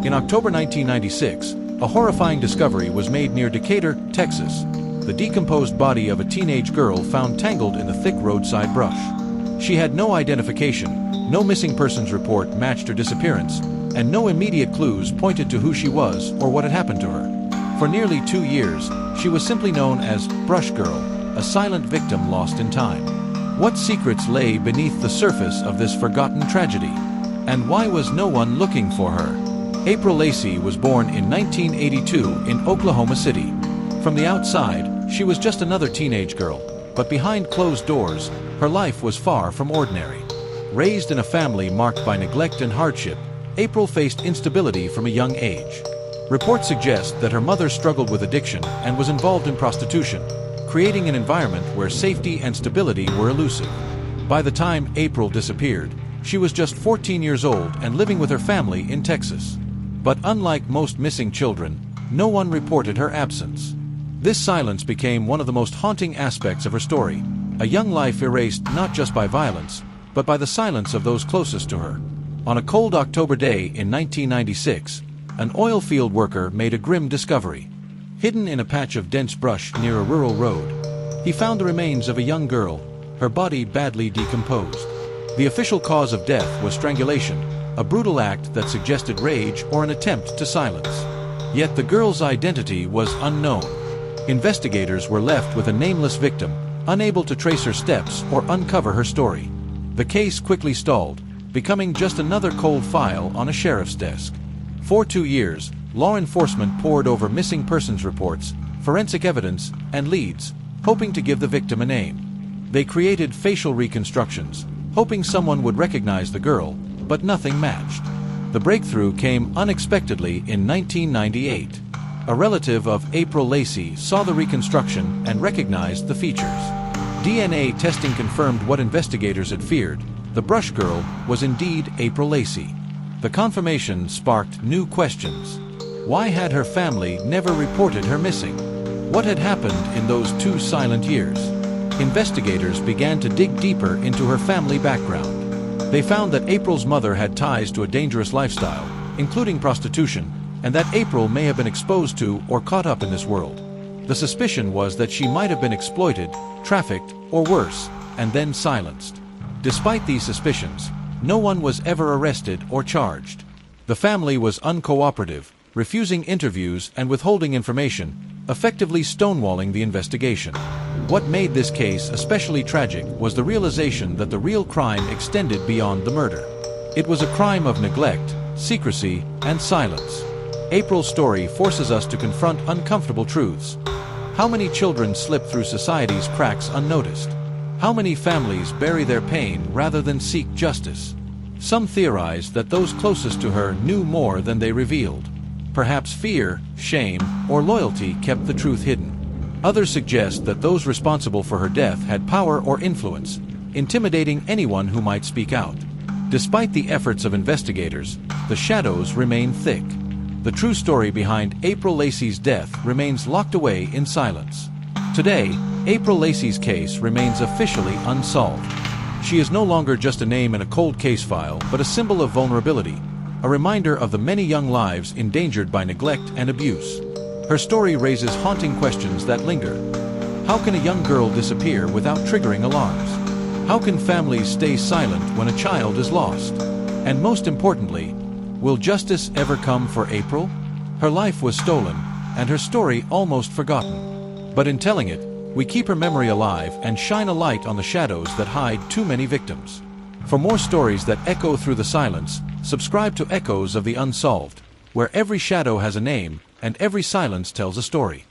In October 1996, a horrifying discovery was made near Decatur, Texas. The decomposed body of a teenage girl found tangled in the thick roadside brush. She had no identification, no missing persons report matched her disappearance, and no immediate clues pointed to who she was or what had happened to her. For nearly 2 years, she was simply known as Brush Girl, a silent victim lost in time. What secrets lay beneath the surface of this forgotten tragedy? And why was no one looking for her? April Lacy was born in 1982 in Oklahoma City. From the outside, she was just another teenage girl, but behind closed doors, her life was far from ordinary. Raised in a family marked by neglect and hardship, April faced instability from a young age. Reports suggest that her mother struggled with addiction and was involved in prostitution, creating an environment where safety and stability were elusive. By the time April disappeared, she was just 14 years old and living with her family in Texas. But unlike most missing children, no one reported her absence. This silence became one of the most haunting aspects of her story, a young life erased not just by violence, but by the silence of those closest to her. On a cold October day in 1996, an oil field worker made a grim discovery. Hidden in a patch of dense brush near a rural road, he found the remains of a young girl, her body badly decomposed. The official cause of death was strangulation, a brutal act that suggested rage or an attempt to silence. Yet the girl's identity was unknown. Investigators were left with a nameless victim, unable to trace her steps or uncover her story. The case quickly stalled, becoming just another cold file on a sheriff's desk. For 2 years, law enforcement pored over missing persons reports, forensic evidence, and leads, hoping to give the victim a name. They created facial reconstructions, hoping someone would recognize the girl, but nothing matched. The breakthrough came unexpectedly in 1998. A relative of April Lacy saw the reconstruction and recognized the features. DNA testing confirmed what investigators had feared: the Brush Girl was indeed April Lacy. The confirmation sparked new questions. Why had her family never reported her missing? What had happened in those 2 silent years? Investigators began to dig deeper into her family background. They found that April's mother had ties to a dangerous lifestyle, including prostitution, and that April may have been exposed to or caught up in this world. The suspicion was that she might have been exploited, trafficked, or worse, and then silenced. Despite these suspicions, no one was ever arrested or charged. The family was uncooperative, refusing interviews and withholding information, effectively stonewalling the investigation. What made this case especially tragic was the realization that the real crime extended beyond the murder. It was a crime of neglect, secrecy, and silence. April's story forces us to confront uncomfortable truths. How many children slip through society's cracks unnoticed? How many families bury their pain rather than seek justice? Some theorize that those closest to her knew more than they revealed. Perhaps fear, shame, or loyalty kept the truth hidden. Others suggest that those responsible for her death had power or influence, intimidating anyone who might speak out. Despite the efforts of investigators, the shadows remain thick. The true story behind April Lacy's death remains locked away in silence. Today, April Lacy's case remains officially unsolved. She is no longer just a name in a cold case file, but a symbol of vulnerability, a reminder of the many young lives endangered by neglect and abuse. Her story raises haunting questions that linger. How can a young girl disappear without triggering alarms? How can families stay silent when a child is lost? And most importantly, will justice ever come for April? Her life was stolen, and her story almost forgotten. But in telling it, we keep her memory alive and shine a light on the shadows that hide too many victims. For more stories that echo through the silence, subscribe to Echoes of the Unsolved, where every shadow has a name and every silence tells a story.